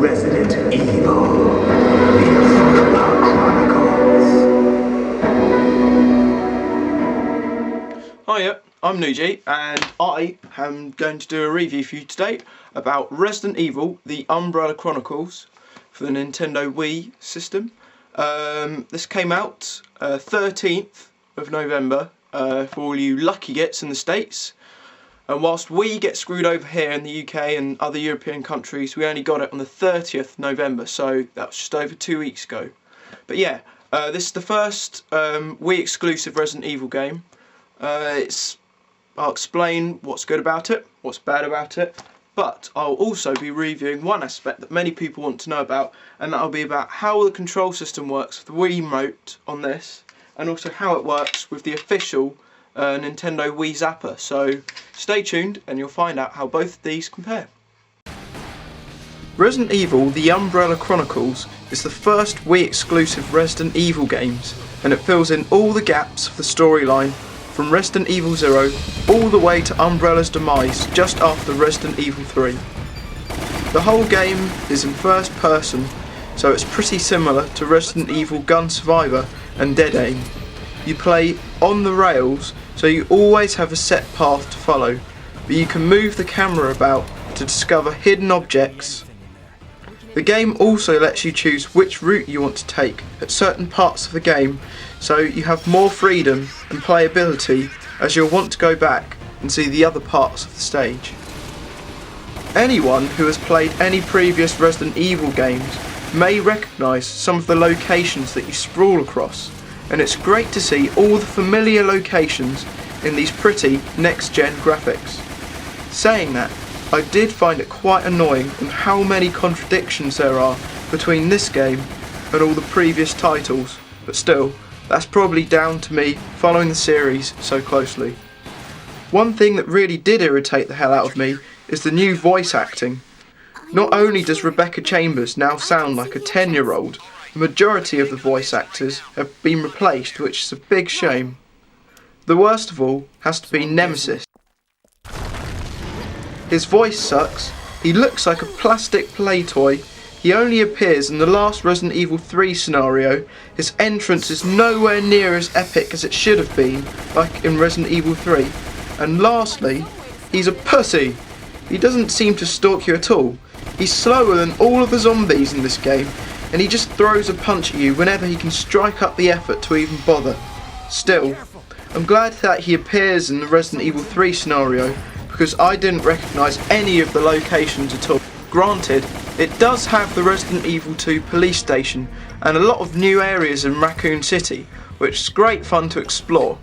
Resident Evil, the Chronicles. Hiya, I'm Nougie, and I am going to do a review for you today about Resident Evil, the Umbrella Chronicles for the Nintendo Wii system. This came out 13th of November for all you lucky gits in the States. And whilst we get screwed over here in the UK and other European countries, we only got it on the 30th November, so that was just over 2 weeks ago. But yeah, this is the first Wii exclusive Resident Evil game. I'll explain what's good about it, what's bad about it, but I'll also be reviewing one aspect that many people want to know about, and that'll be about how the control system works with the Wii remote on this, and also how it works with the official Nintendo Wii Zapper. So stay tuned and you'll find out how both of these compare. Resident Evil, the Umbrella Chronicles is the first Wii exclusive Resident Evil games, and it fills in all the gaps of the storyline from Resident Evil 0 all the way to Umbrella's demise just after Resident Evil 3. The whole game is in first person, so it's pretty similar to Resident Evil Gun Survivor and Dead Aim. You play on the rails, so you always have a set path to follow, but you can move the camera about to discover hidden objects. The game also lets you choose which route you want to take at certain parts of the game, so you have more freedom and playability as you'll want to go back and see the other parts of the stage. Anyone who has played any previous Resident Evil games may recognise some of the locations that you sprawl across, and it's great to see all the familiar locations in these pretty next-gen graphics. Saying that, I did find it quite annoying on how many contradictions there are between this game and all the previous titles, but still, that's probably down to me following the series so closely. One thing that really did irritate the hell out of me is the new voice acting. Not only does Rebecca Chambers now sound like a 10-year-old, the majority of the voice actors have been replaced, which is a big shame. The worst of all has to be Nemesis. His voice sucks, he looks like a plastic play toy, he only appears in the last Resident Evil 3 scenario, his entrance is nowhere near as epic as it should have been, like in Resident Evil 3, and lastly, he's a pussy. He doesn't seem to stalk you at all. He's slower than all of the zombies in this game, and he just throws a punch at you whenever he can strike up the effort to even bother. Still, I'm glad that he appears in the Resident Evil 3 scenario, because I didn't recognise any of the locations at all. Granted, it does have the Resident Evil 2 police station and a lot of new areas in Raccoon City, which is great fun to explore.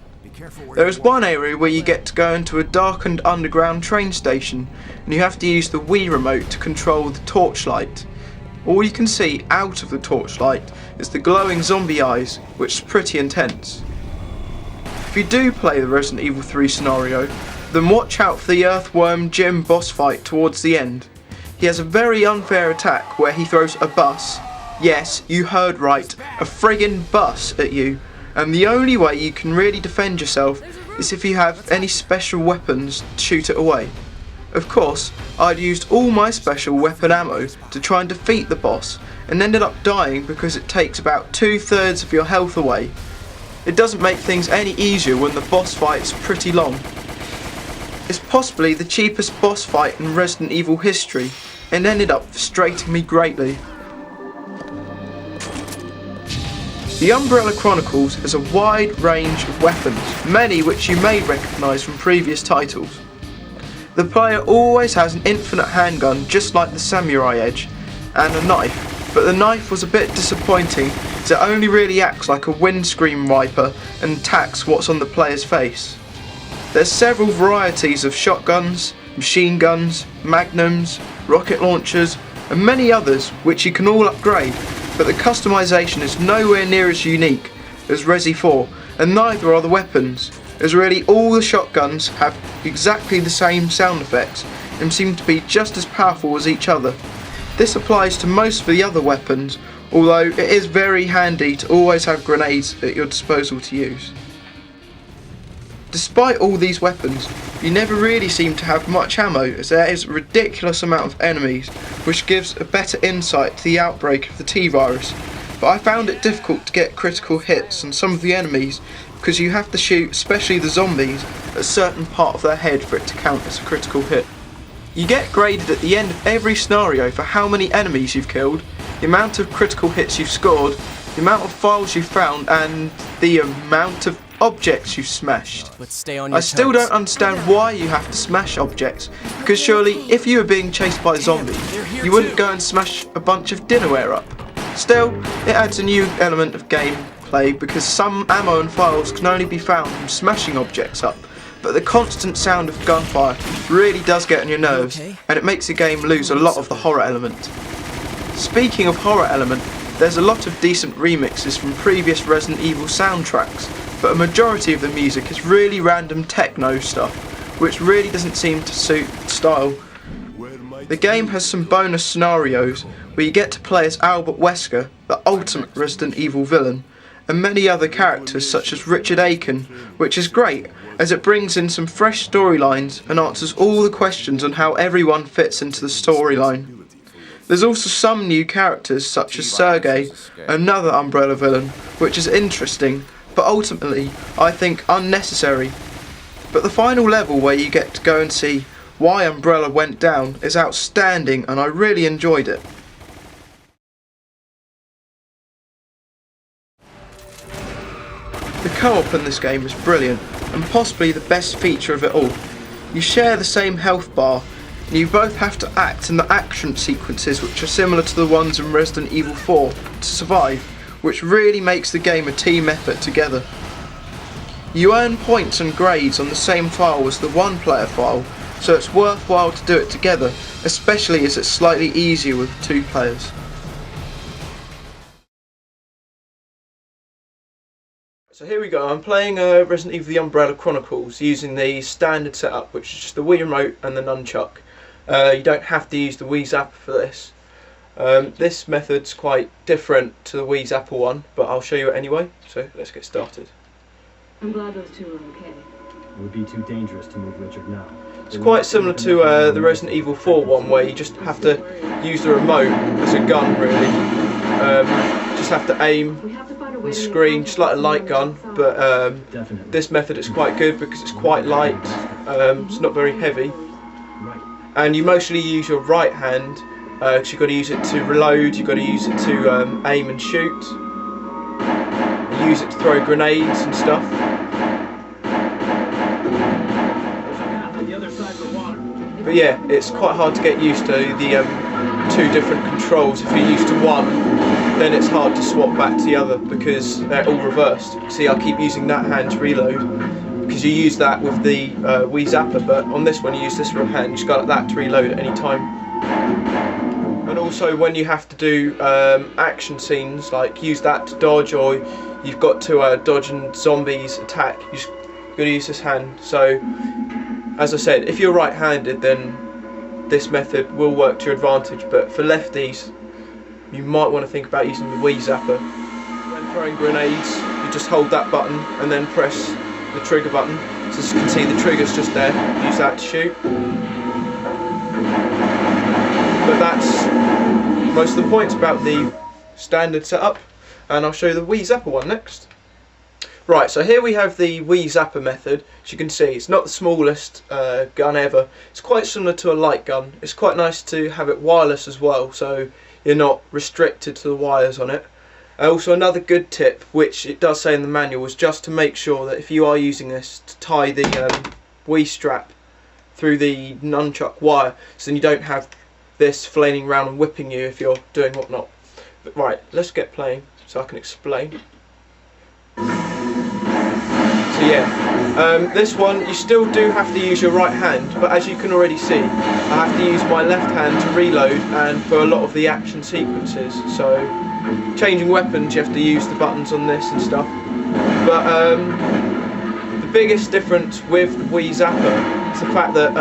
There is one area where you get to go into a darkened underground train station, and you have to use the Wii remote to control the torchlight. All you can see out of the torchlight is the glowing zombie eyes, which is pretty intense. If you do play the Resident Evil 3 scenario, then watch out for the Earthworm Jim boss fight towards the end. He has a very unfair attack where he throws a bus, yes, you heard right, a friggin' bus at you, and the only way you can really defend yourself is if you have any special weapons to shoot it away. Of course, I'd used all my special weapon ammo to try and defeat the boss, and ended up dying because it takes about 2/3 of your health away. It doesn't make things any easier when the boss fight's pretty long. It's possibly the cheapest boss fight in Resident Evil history, and ended up frustrating me greatly. The Umbrella Chronicles has a wide range of weapons, many which you may recognise from previous titles. The player always has an infinite handgun just like the Samurai Edge, and a knife, but the knife was a bit disappointing as it only really acts like a windscreen wiper and attacks what's on the player's face. There's several varieties of shotguns, machine guns, magnums, rocket launchers and many others which you can all upgrade, but the customization is nowhere near as unique as Resi 4, and neither are the weapons, as really all the shotguns have exactly the same sound effects and seem to be just as powerful as each other. This applies to most of the other weapons, although it is very handy to always have grenades at your disposal to use. Despite all these weapons, you never really seem to have much ammo, as there is a ridiculous amount of enemies, which gives a better insight to the outbreak of the T-virus. But I found it difficult to get critical hits on some of the enemies, because you have to shoot, especially the zombies, at a certain part of their head for it to count as a critical hit. You get graded at the end of every scenario for how many enemies you've killed, the amount of critical hits you've scored, the amount of files you've found, and the amount of objects you've smashed. I still don't understand why you have to smash objects, because surely if you were being chased by zombies, you wouldn't go and smash a bunch of dinnerware up. Still, it adds a new element of gameplay because some ammo and files can only be found from smashing objects up, but the constant sound of gunfire really does get on your nerves, and it makes the game lose a lot of the horror element. Speaking of horror element, there's a lot of decent remixes from previous Resident Evil soundtracks, but a majority of the music is really random techno stuff, which really doesn't seem to suit the style. The game has some bonus scenarios where you get to play as Albert Wesker, the ultimate Resident Evil villain, and many other characters such as Richard Aiken, which is great as it brings in some fresh storylines and answers all the questions on how everyone fits into the storyline. There's also some new characters such as Sergei, another Umbrella villain, which is interesting, but ultimately I think unnecessary. But the final level where you get to go and see why Umbrella went down is outstanding, and I really enjoyed it. The co-op in this game is brilliant, and possibly the best feature of it all. You share the same health bar, and you both have to act in the action sequences which are similar to the ones in Resident Evil 4 to survive, which really makes the game a team effort together. You earn points and grades on the same file as the one-player file, so it's worthwhile to do it together, especially as it's slightly easier with 2 players. So here we go, I'm playing Resident Evil The Umbrella Chronicles using the standard setup, which is just the Wii Remote and the nunchuck. You don't have to use the Wii Zapper for this. This method's quite different to the Wii Zapper one, but I'll show you it anyway, so let's get started. I'm glad those two are okay. It would be too dangerous to move Richard now. It's quite similar to the Resident Evil 4 one, where you just have to use the remote as a gun, really. Just have to aim on the screen, just like a light gun, but this method is quite good because it's quite light, it's not very heavy, and you mostly use your right hand because you've got to use it to reload, you've got to use it to aim and shoot, you use it to throw grenades and stuff. But yeah, it's quite hard to get used to the 2 different controls. If you're used to one, then it's hard to swap back to the other because they're all reversed. See, I keep using that hand to reload because you use that with the Wii Zapper, but on this one you use this hand, you just got that to reload at any time. And also when you have to do action scenes, like use that to dodge, or you've got to dodge and zombies attack, you just got to use this hand. So as I said, if you're right-handed, then this method will work to your advantage, but for lefties, you might want to think about using the Wii Zapper. When throwing grenades, you just hold that button and then press the trigger button. So as you can see, the trigger's just there. Use that to shoot. But that's most of the points about the standard setup, and I'll show you the Wii Zapper one next. Right, so here we have the Wii Zapper method. As you can see, it's not the smallest gun ever. It's quite similar to a light gun. It's quite nice to have it wireless as well, so you're not restricted to the wires on it. Also, another good tip, which it does say in the manual, is just to make sure that if you are using this, to tie the Wii strap through the nunchuck wire, so then you don't have this flailing around and whipping you if you're doing whatnot. But right, let's get playing so I can explain. So yeah, this one you still do have to use your right hand, but as you can already see, I have to use my left hand to reload and for a lot of the action sequences. So changing weapons, you have to use the buttons on this and stuff. But the biggest difference with the Wii Zapper is the fact that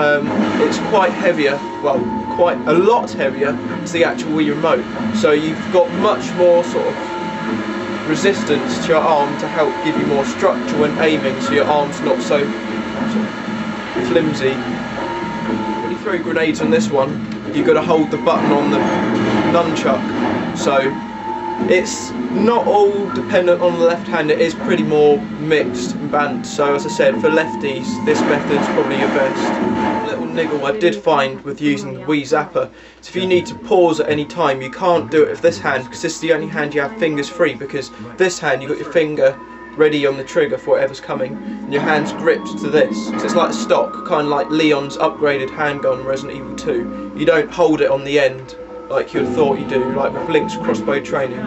it's quite heavier, well, quite a lot heavier to the actual Wii remote. So you've got much more sort of resistance to your arm to help give you more structure when aiming, so your arm's not so flimsy. When you throw grenades on this one, you've got to hold the button on the nunchuck, so it's not all dependent on the left hand, it is pretty more mixed and balanced. So as I said, for lefties this method's probably your best. A little niggle I did find with using the Wii Zapper is if you need to pause at any time, you can't do it with this hand because this is the only hand you have fingers free, because this hand you've got your finger ready on the trigger for whatever's coming and your hand's gripped to this. So it's like stock, kind of like Leon's upgraded handgun in Resident Evil 2. You don't hold it on the end like you'd have thought you do, like with Link's crossbow training.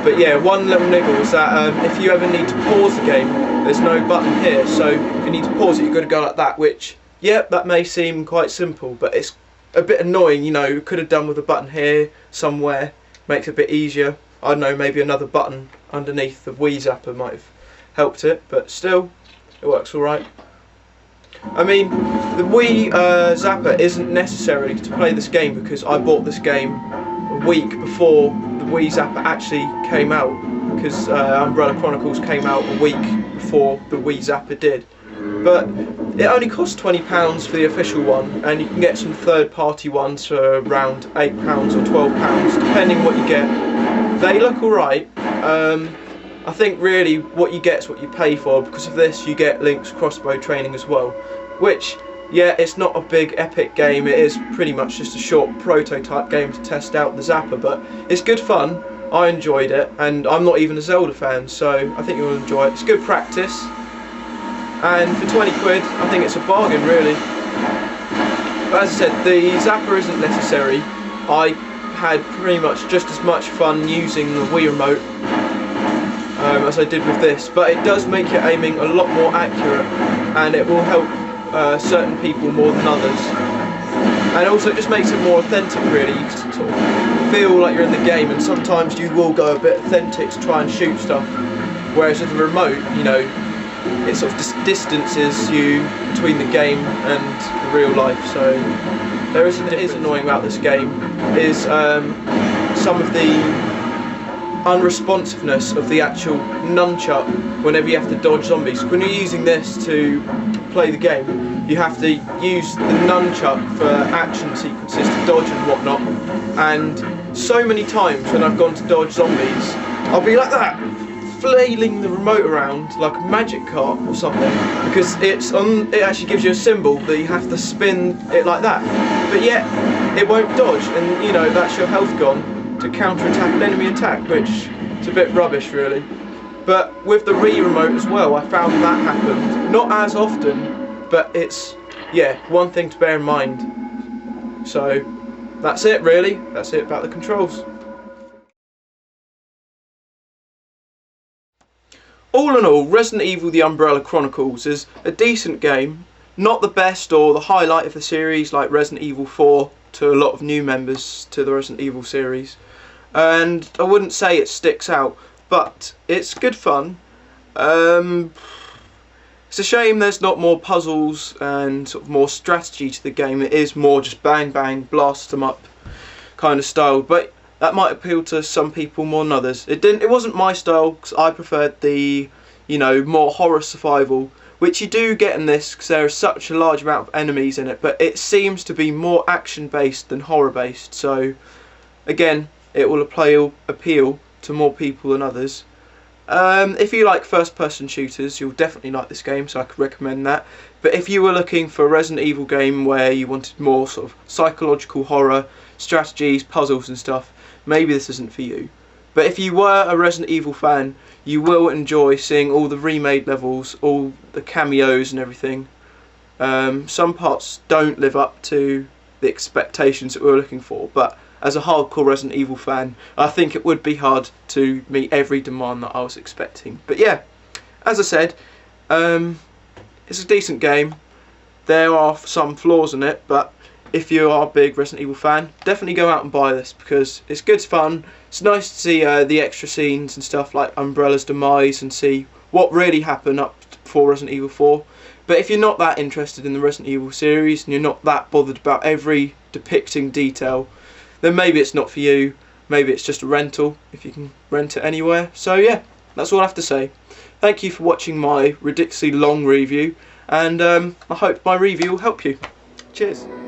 But yeah, one little niggle is that if you ever need to pause the game, there's no button here, so if you need to pause it you've got to go like that, which, yep, that may seem quite simple, but it's a bit annoying, you know. Could have done with a button here somewhere, makes it a bit easier. I don't know, maybe another button underneath the Wii Zapper might have helped it, but still, it works alright. I mean, the Wii Zapper isn't necessary to play this game because I bought this game a week before the Wii Zapper actually came out, because Umbrella Chronicles came out a week before the Wii Zapper did. But it only costs £20 for the official one, and you can get some third-party ones for around £8 or £12, depending what you get. They look alright. I think really what you get is what you pay for, because of this you get Link's crossbow training as well, which, yeah, it's not a big epic game, it is pretty much just a short prototype game to test out the Zapper, but it's good fun. I enjoyed it, and I'm not even a Zelda fan, so I think you'll enjoy it. It's good practice, and for 20 quid I think it's a bargain really. But as I said, the Zapper isn't necessary. I had pretty much just as much fun using the Wii remote as I did with this, but it does make your aiming a lot more accurate, and it will help certain people more than others, and also it just makes it more authentic really. You can sort of feel like you're in the game, and sometimes you will go a bit authentic to try and shoot stuff, whereas with the remote, you know, it sort of distances you between the game and the real life. So there is, it is annoying about this game is some of the unresponsiveness of the actual nunchuck whenever you have to dodge zombies. When you're using this to play the game, you have to use the nunchuck for action sequences to dodge and whatnot, and so many times when I've gone to dodge zombies I'll be like that, flailing the remote around like a magic cart or something, because it actually gives you a symbol that you have to spin it like that, but yet it won't dodge, and you know, that's your health gone to counter-attack an enemy attack, which is a bit rubbish really. But with the Wii remote as well, I found that happened, not as often, but it's, yeah, one thing to bear in mind. So that's it really, that's it about the controls. All in all, Resident Evil The Umbrella Chronicles is a decent game, not the best or the highlight of the series like Resident Evil 4 to a lot of new members to the Resident Evil series, and I wouldn't say it sticks out, but it's good fun. It's a shame there's not more puzzles and sort of more strategy to the game. It is more just bang bang, blast them up kind of style, but that might appeal to some people more than others. It wasn't my style, because I preferred the, you know, more horror survival, which you do get in this because there is such a large amount of enemies in it, but it seems to be more action based than horror based, so again it will appeal to more people than others. If you like first person shooters, you'll definitely like this game, so I could recommend that. But if you were looking for a Resident Evil game where you wanted more sort of psychological horror, strategies, puzzles and stuff, maybe this isn't for you. But if you were a Resident Evil fan, you will enjoy seeing all the remade levels, all the cameos and everything. Some parts don't live up to the expectations that we were looking for, but as a hardcore Resident Evil fan, I think it would be hard to meet every demand that I was expecting. But yeah, as I said, it's a decent game. There are some flaws in it, but if you are a big Resident Evil fan, definitely go out and buy this because it's good fun. It's nice to see the extra scenes and stuff like Umbrella's demise and see what really happened up before Resident Evil 4. But if you're not that interested in the Resident Evil series and you're not that bothered about every depicting detail, then maybe it's not for you. maybe it's just a rental if you can rent it anywhere. So yeah, that's all I have to say. Thank you for watching my ridiculously long review, and I hope my review will help you. Cheers.